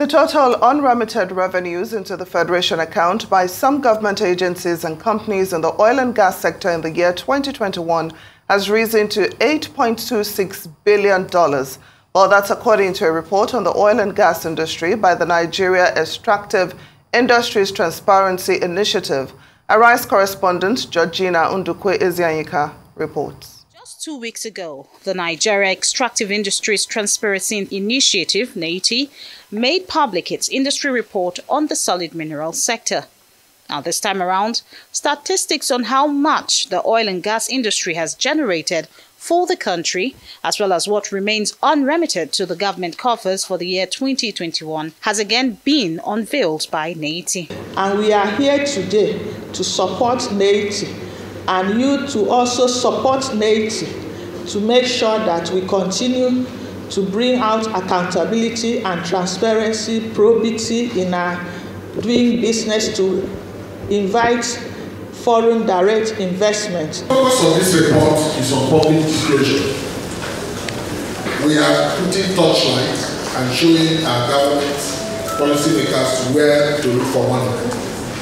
total unremitted revenues into the Federation account by some government agencies and companies in the oil and gas sector in the year 2021 has risen to $8.26 billion. Well, that's according to a report on the oil and gas industry by the Nigeria Extractive Industries Transparency Initiative. Arise correspondent Georgina Undukwe Ezianyika reports. Just 2 weeks ago, the Nigeria Extractive Industries Transparency Initiative, NEITI, made public its industry report on the solid mineral sector. Now, this time around, statistics on how much the oil and gas industry has generated for the country, as well as what remains unremitted to the government coffers for the year 2021, has again been unveiled by NEITI. And we are here today to support NEITI and you to also support NEITI to make sure that we continue to bring out accountability and transparency, probity in our doing business, to invite foreign direct investment. The focus of this report is on public disclosure. We are putting touchlight and showing our government policymakers where to look for money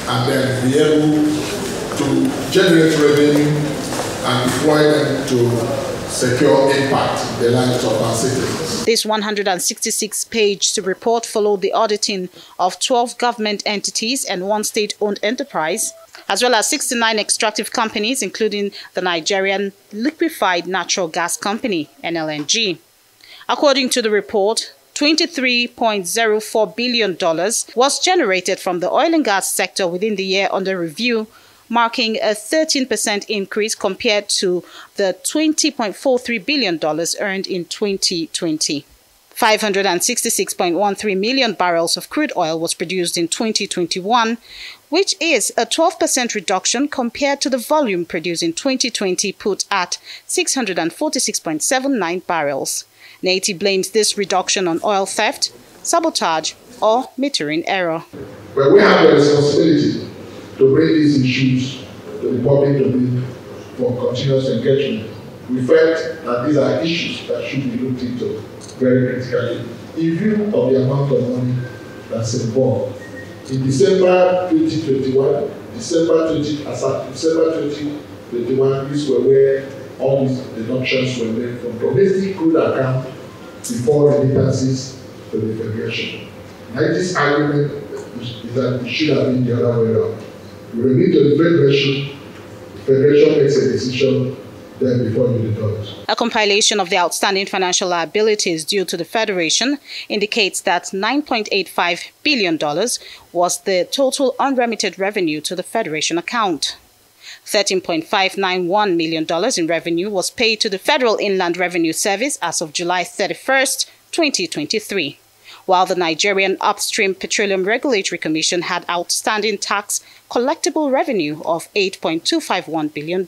and then be able to generate revenue and deploy them to secure impact in the lives of our citizens. This 166-page report followed the auditing of 12 government entities and one state-owned enterprise, as well as 69 extractive companies, including the Nigerian Liquefied Natural Gas Company, NLNG. According to the report, $23.04 billion was generated from the oil and gas sector within the year under review, marking a 13% increase compared to the $20.43 billion earned in 2020. 566.13 million barrels of crude oil was produced in 2021, which is a 12% reduction compared to the volume produced in 2020, put at 646.79 barrels. NEITI blames this reduction on oil theft, sabotage, or metering error. But we have a responsibility to bring these issues to the public domain for continuous engagement. We felt that these are issues that should be looked into very critically in view of the amount of money that's involved. In December 2021, December 2021, these were where all these deductions were made from domestic crude account before remittances to the Federation. NEITI's argument is that it should have been the other way around. We remit to the Federation makes a decision then before you deduct. A compilation of the outstanding financial liabilities due to the Federation indicates that $9.85 billion was the total unremitted revenue to the Federation account. $13.591 million in revenue was paid to the Federal Inland Revenue Service as of July 31st, 2023. While the Nigerian Upstream Petroleum Regulatory Commission had outstanding tax collectible revenue of $8.251 billion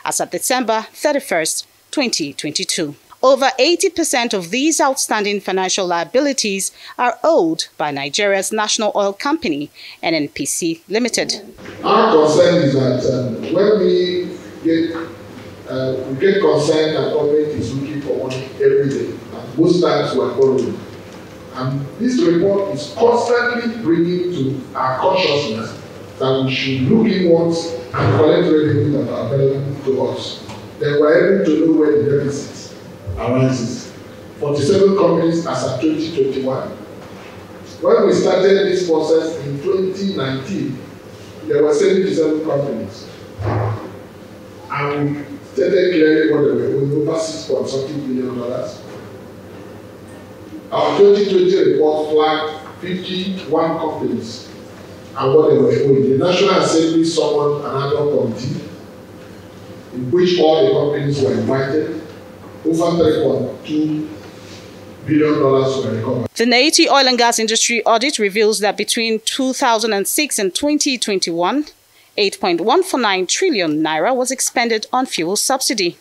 as of December 31st, 2022. Over 80% of these outstanding financial liabilities are owed by Nigeria's national oil company, NNPC Limited. Our concern is that when we get concerned that government is looking for money every day, and most times we are borrowing. And this report is constantly bringing to our consciousness that we should look inwards and collect revenue that are available to us. Then we are able to know where the deficit arises. 47 companies as of 2021. When we started this process in 2019, there were 77 companies. And we stated clearly what they were owing, over $6.something billion. Our 2020 report flagged 51 companies and what they were owing. The National Assembly summoned another committee in which all the companies were invited. Over $3.2 billion were recovered. The NEITI oil and gas industry audit reveals that between 2006 and 2021, 8.149 trillion naira was expended on fuel subsidy.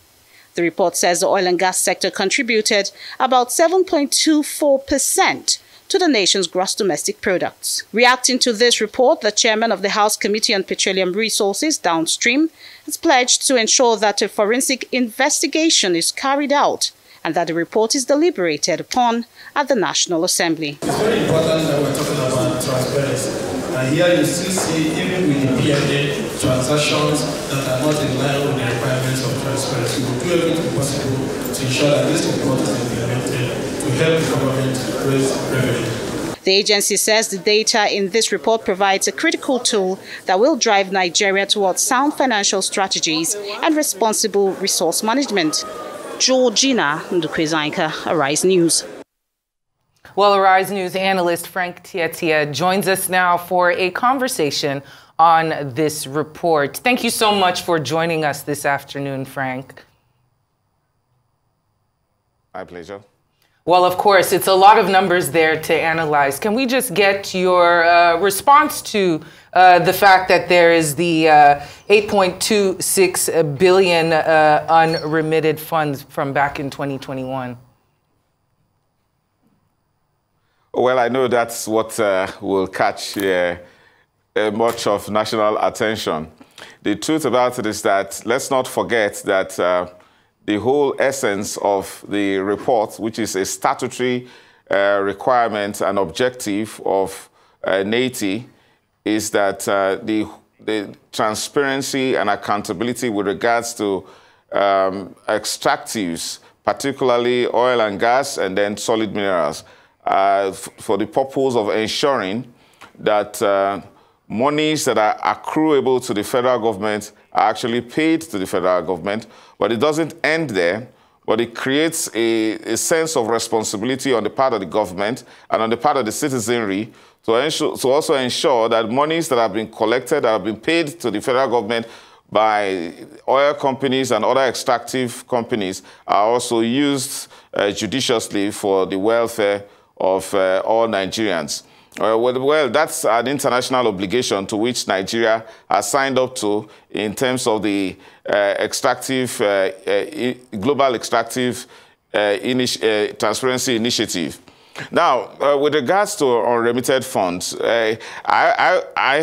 The report says the oil and gas sector contributed about 7.24% to the nation's gross domestic products. Reacting to this report, the chairman of the House Committee on Petroleum Resources Downstream has pledged to ensure that a forensic investigation is carried out and that the report is deliberated upon at the National Assembly. It's very important that we're talking about transparency. And here you still see, even with the PMA, transactions that are not in line with the requirements of transparency. We will do everything possible to ensure that this report is implemented to help the government raise revenue. The agency says the data in this report provides a critical tool that will drive Nigeria towards sound financial strategies and responsible resource management. Georgina Ndukwezainka, Arise News. Well, Arise News analyst Frank Tietie joins us now for a conversation on this report. Thank you so much for joining us this afternoon, Frank. My pleasure. Well, of course, it's a lot of numbers there to analyze. Can we just get your response to the fact that there is the 8.26 billion unremitted funds from back in 2021? Well, I know that's what will catch much of national attention. The truth about it is that let's not forget that the whole essence of the report, which is a statutory requirement and objective of NEITI, is that the transparency and accountability with regards to extractives, particularly oil and gas and then solid minerals, for the purpose of ensuring that monies that are accruable to the federal government are actually paid to the federal government. But it doesn't end there, but it creates a sense of responsibility on the part of the government and on the part of the citizenry to also ensure that monies that have been collected, that have been paid to the federal government by oil companies and other extractive companies are also used judiciously for the welfare of all Nigerians. Well, that's an international obligation to which Nigeria has signed up to in terms of the global extractive transparency initiative. Now, with regards to unremitted funds, I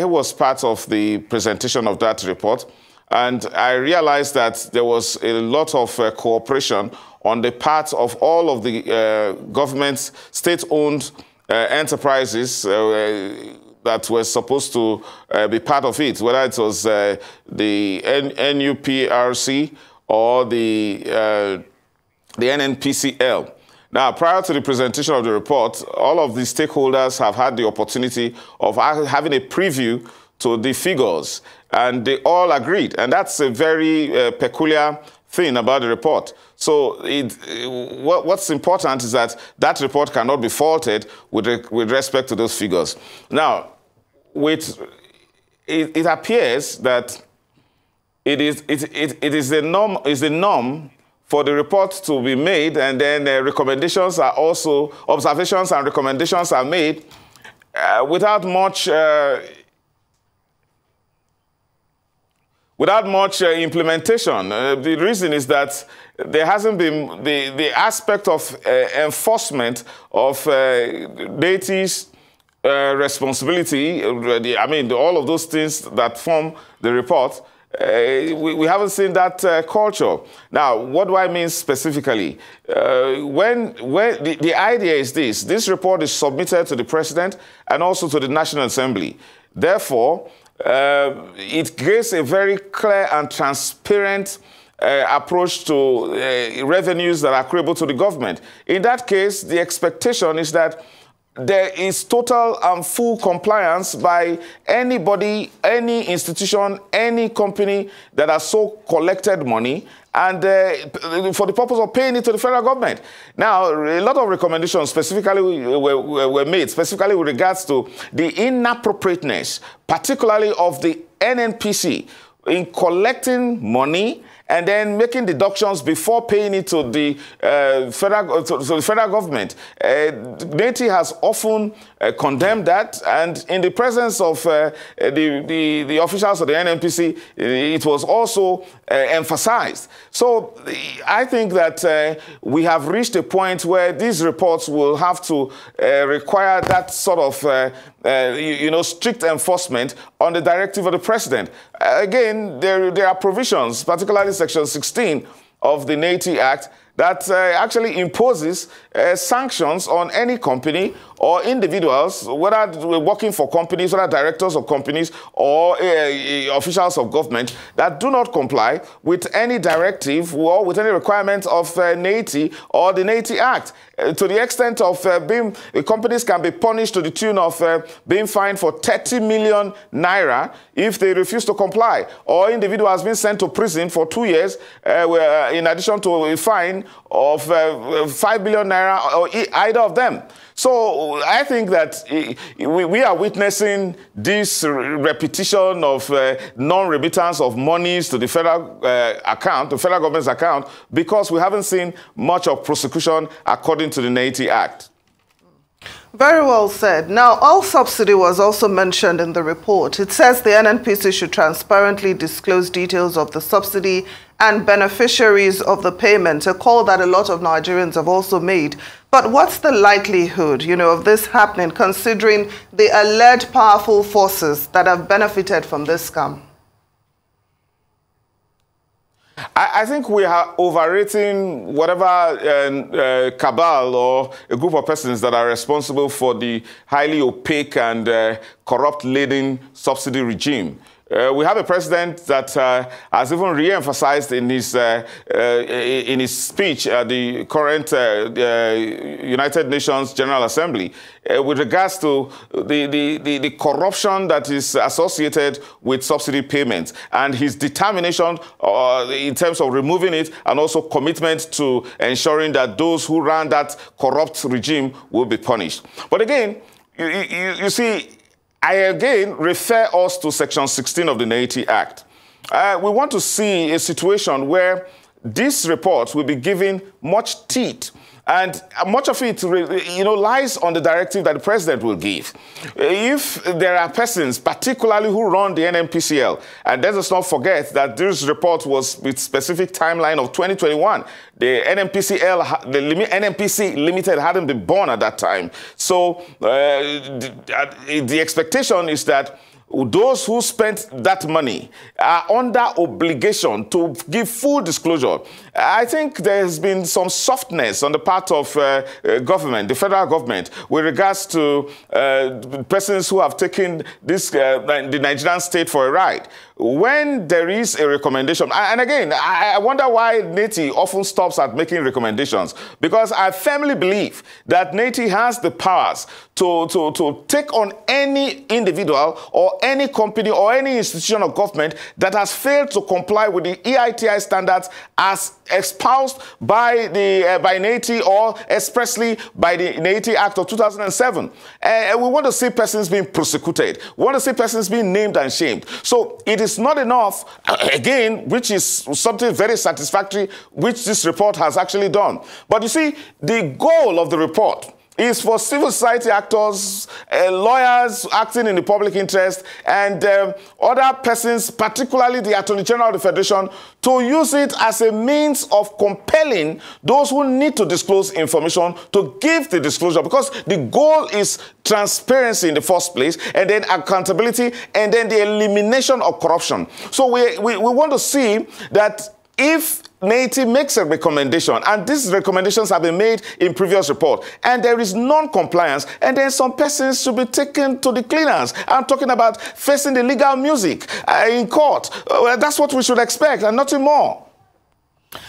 was part of the presentation of that report, and I realized that there was a lot of cooperation on the part of all of the government's state-owned enterprises that were supposed to be part of it, whether it was the NUPRC or the NNPCL. Now, prior to the presentation of the report, all of the stakeholders have had the opportunity of having a preview to the figures, and they all agreed. And that's a very peculiar thing about the report. So what's important is that that report cannot be faulted with respect to those figures. Now, it appears that it is the norm for the report to be made, and then recommendations are also, observations and recommendations are made without much implementation. The reason is that there hasn't been the aspect of enforcement of NEITI's responsibility. I mean, all of those things that form the report, we haven't seen that culture. Now, what do I mean specifically? When the idea is this report is submitted to the President and also to the National Assembly. Therefore, it gives a very clear and transparent approach to revenues that are accruable to the government. In that case, the expectation is that there is total and full compliance by anybody, any institution, any company that has so collected money, and for the purpose of paying it to the federal government. Now, a lot of recommendations specifically were made, specifically with regards to the inappropriateness, particularly of the NNPC, in collecting money and then making deductions before paying it to the federal government. NEITI has often condemned that, and in the presence of the officials of the NNPC, it was also emphasized. So I think that we have reached a point where these reports will have to require that sort of strict enforcement on the directive of the president. Again, there are provisions, particularly Section 16 of the NEITI Act, that actually imposes sanctions on any company or individuals, whether working for companies, whether directors of companies or officials of government, that do not comply with any directive or with any requirement of NEITI or the NEITI Act. To the extent of companies can be punished to the tune of being fined for 30 million naira if they refuse to comply, or individuals being sent to prison for 2 years, in addition to a fine of 5 billion naira, or either of them. So I think that we are witnessing this repetition of non-remittance of monies to the federal account, the federal government's account, because we haven't seen much of prosecution according to the NEITI Act. Very well said. Now, oil subsidy was also mentioned in the report. It says the NNPC should transparently disclose details of the subsidy and beneficiaries of the payment, a call that a lot of Nigerians have also made. But what's the likelihood, of this happening, considering the alleged powerful forces that have benefited from this scam? I think we are overrating whatever cabal or a group of persons that are responsible for the highly opaque and corrupt-laden subsidy regime. We have a president that has even re-emphasized in his speech at the current United Nations General Assembly with regards to the corruption that is associated with subsidy payments and his determination in terms of removing it, and also commitment to ensuring that those who ran that corrupt regime will be punished. But again, you see, I again refer us to Section 16 of the NEITI Act. We want to see a situation where this report will be given much teeth, and much of it, lies on the directive that the president will give. If there are persons, particularly who run the NNPCL, and let us not forget that this report was with specific timeline of 2021. The NNPC Limited hadn't been born at that time. So the expectation is that those who spent that money are under obligation to give full disclosure. I think there's been some softness on the part of government, the federal government, with regards to persons who have taken this, the Nigerian state for a ride. When there is a recommendation, and again, I wonder why NEITI often stops at making recommendations, because I firmly believe that NEITI has the powers to take on any individual or any company or any institution of government that has failed to comply with the EITI standards as espoused by NEITI or expressly by the NEITI Act of 2007. We want to see persons being prosecuted. We want to see persons being named and shamed. So it is not enough, again, which is something very satisfactory, which this report has actually done. But you see, the goal of the report is for civil society actors, lawyers acting in the public interest, and other persons, particularly the Attorney General of the Federation, to use it as a means of compelling those who need to disclose information to give the disclosure, because the goal is transparency in the first place, and then accountability, and then the elimination of corruption. So we want to see that if NEITI makes a recommendation, and these recommendations have been made in previous report, and there is non-compliance, and then some persons should be taken to the cleaners. I'm talking about facing the legal music in court. That's what we should expect, and nothing more.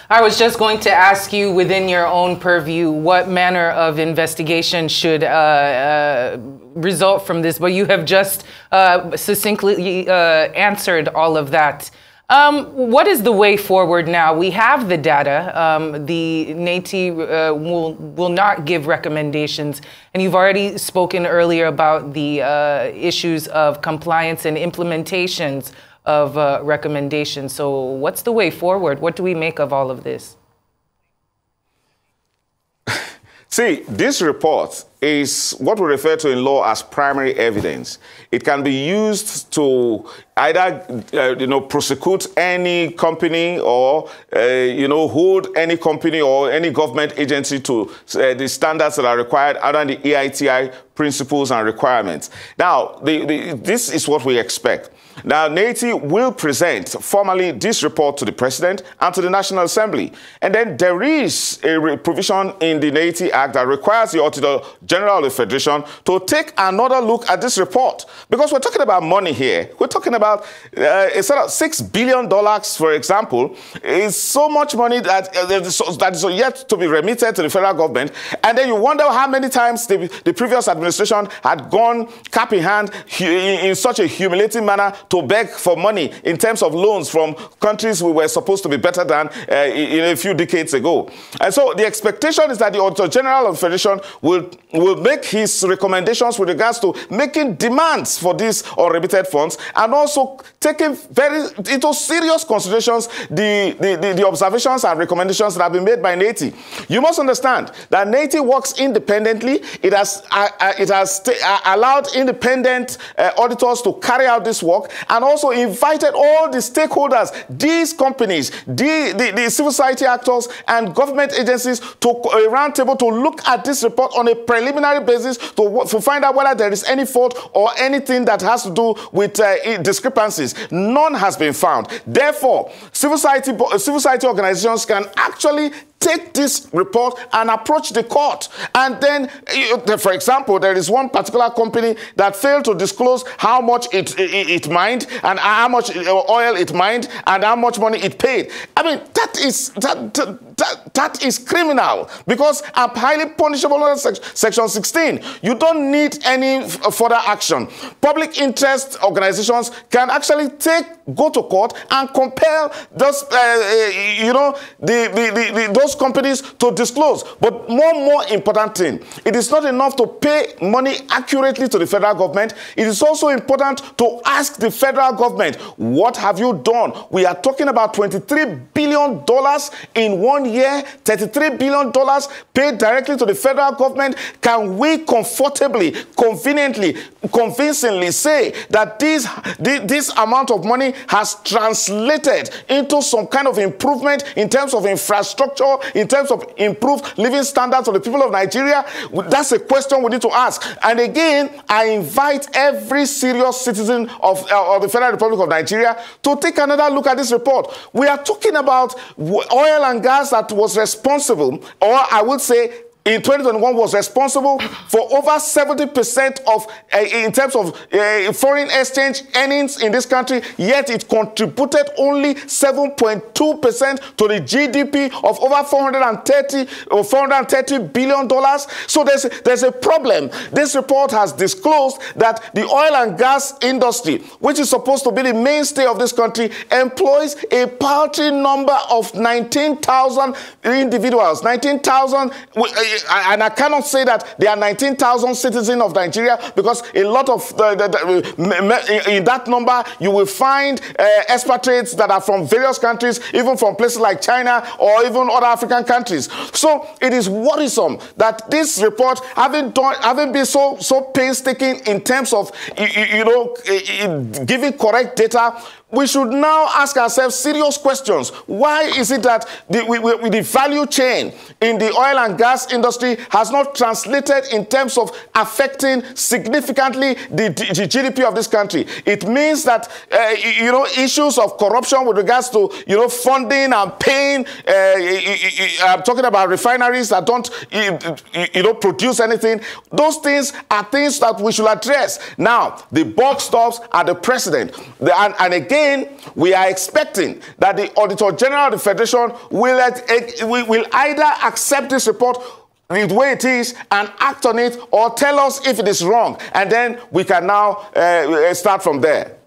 I was just going to ask you, within your own purview, what manner of investigation should result from this, but you have just succinctly answered all of that. What is the way forward now? We have the data. The NEITI will not give recommendations. And you've already spoken earlier about the issues of compliance and implementations of recommendations. So what's the way forward? What do we make of all of this? See, this report is what we refer to in law as primary evidence. It can be used to either, prosecute any company or, hold any company or any government agency to the standards that are required under the NEITI principles and requirements. Now, this is what we expect. Now, NEITI will present formally this report to the President and to the National Assembly. And then there is a provision in the NEITI Act that requires the Auditor General of the Federation to take another look at this report. Because we're talking about money here. We're talking about a sort of $6 billion, for example, is so much money that is yet to be remitted to the federal government. And then you wonder how many times the previous administration had gone cap in hand in such a humiliating manner to beg for money in terms of loans from countries we were supposed to be better than a few decades ago. And so the expectation is that the Auditor General of the Federation will make his recommendations with regards to making demands for these unremitted funds and also taking into serious considerations the observations and recommendations that have been made by NEITI. You must understand that NEITI works independently. It has allowed independent auditors to carry out this work, and also invited all the stakeholders, these companies, the civil society actors and government agencies to a round table to look at this report on a preliminary basis to find out whether there is any fault or anything that has to do with discrepancies. None has been found. Therefore, civil society organizations can actually take this report and approach the court. And then, for example, there is one particular company that failed to disclose how much it mined and how much oil it mined and how much money it paid. I mean, that is criminal because highly punishable under Section 16. You don't need any further action. Public interest organizations can actually go to court and compel those, those companies to disclose. But more important thing, it is not enough to pay money accurately to the federal government. It is also important to ask the federal government, what have you done? We are talking about $23 billion in 1 year, $33 billion paid directly to the federal government. Can we comfortably, conveniently, convincingly say that this amount of money has translated into some kind of improvement in terms of infrastructure, in terms of improved living standards of the people of Nigeria? That's a question we need to ask. And again, I invite every serious citizen of the Federal Republic of Nigeria to take another look at this report. We are talking about oil and gas that was responsible, or I would say in 2021 was responsible for over 70% of, in terms of foreign exchange earnings in this country, yet it contributed only 7.2% to the GDP of over $430 billion. So there's a problem. This report has disclosed that the oil and gas industry, which is supposed to be the mainstay of this country, employs a paltry number of 19,000 individuals. 19,000. And I cannot say that there are 19,000 citizens of Nigeria, because a lot of in that number you will find expatriates that are from various countries, even from places like China or even other African countries. So it is worrisome that this report, having been so painstaking in terms of giving correct data, we should now ask ourselves serious questions. Why is it that the value chain in the oil and gas industry has not translated in terms of affecting significantly the GDP of this country? It means that, issues of corruption with regards to, funding and paying, I'm talking about refineries that don't, produce anything. Those things are things that we should address. Now, the buck stops at the president. And again, we are expecting that the Auditor General of the Federation will either accept this report the way it is and act on it, or tell us if it is wrong, and then we can now start from there.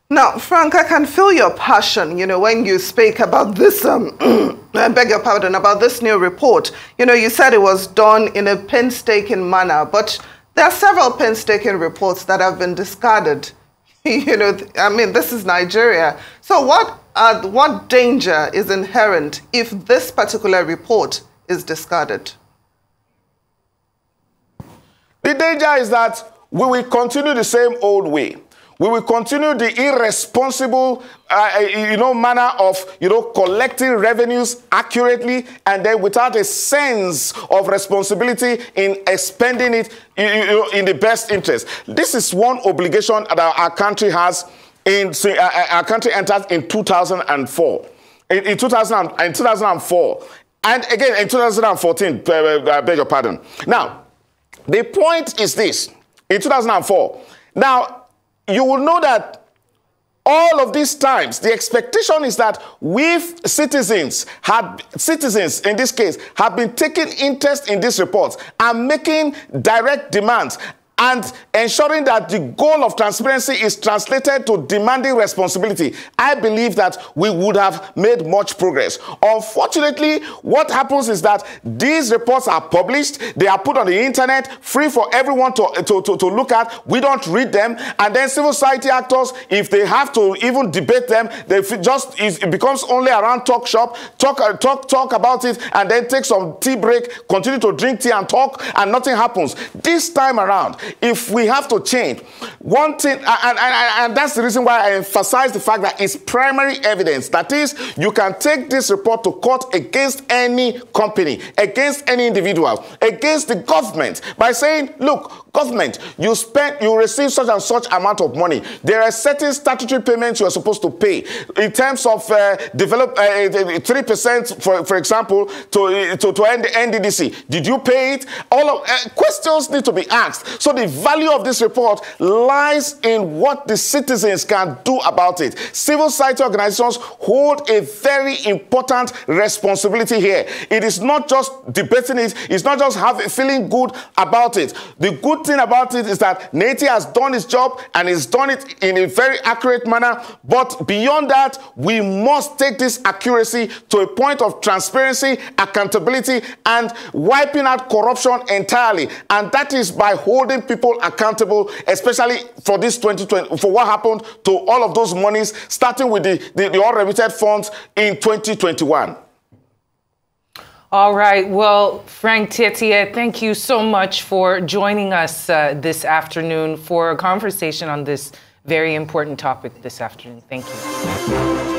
Now, Frank, I can feel your passion, when you speak about this, I beg your pardon, about this new report. You said it was done in a painstaking manner, but there are several painstaking reports that have been discarded. I mean, this is Nigeria. So what danger is inherent if this particular report is discarded? The danger is that we will continue the same old way. We will continue the irresponsible, manner of, collecting revenues accurately and then without a sense of responsibility in expending it, in the best interest. This is one obligation that our country has. Our country entered in 2004. In 2004, and again in 2014. I beg your pardon. Now, the point is this: in 2004. Now, you will know that all of these times, the expectation is that citizens in this case have been taking interest in these reports and making direct demands and ensuring that the goal of transparency is translated to demanding responsibility. I believe that we would have made much progress. Unfortunately, what happens is that these reports are published, they are put on the internet, free for everyone to look at. We don't read them, and then civil society actors, if they have to even debate them, it becomes only around talk about it, and then take some tea break, continue to drink tea and talk, and nothing happens. This time around, if we have to change one thing, and that's the reason why I emphasize the fact that it's primary evidence. That is, you can take this report to court against any company, against any individual, against the government by saying, look, government, you receive such and such amount of money. There are certain statutory payments you are supposed to pay in terms of 3%, for example, to end the NDDC. Did you pay it? All of questions need to be asked. So the value of this report lies in what the citizens can do about it. Civil society organizations hold a very important responsibility here. It is not just debating it. It's not just feeling good about it. The good thing about it is that NEITI has done its job and it's done it in a very accurate manner. But beyond that, we must take this accuracy to a point of transparency, accountability, and wiping out corruption entirely. And that is by holding people accountable, especially for this 2020, for what happened to all of those monies, starting with the unremitted funds in 2021. All right. Well, Frank Tietie, thank you so much for joining us this afternoon for a conversation on this very important topic this afternoon. Thank you.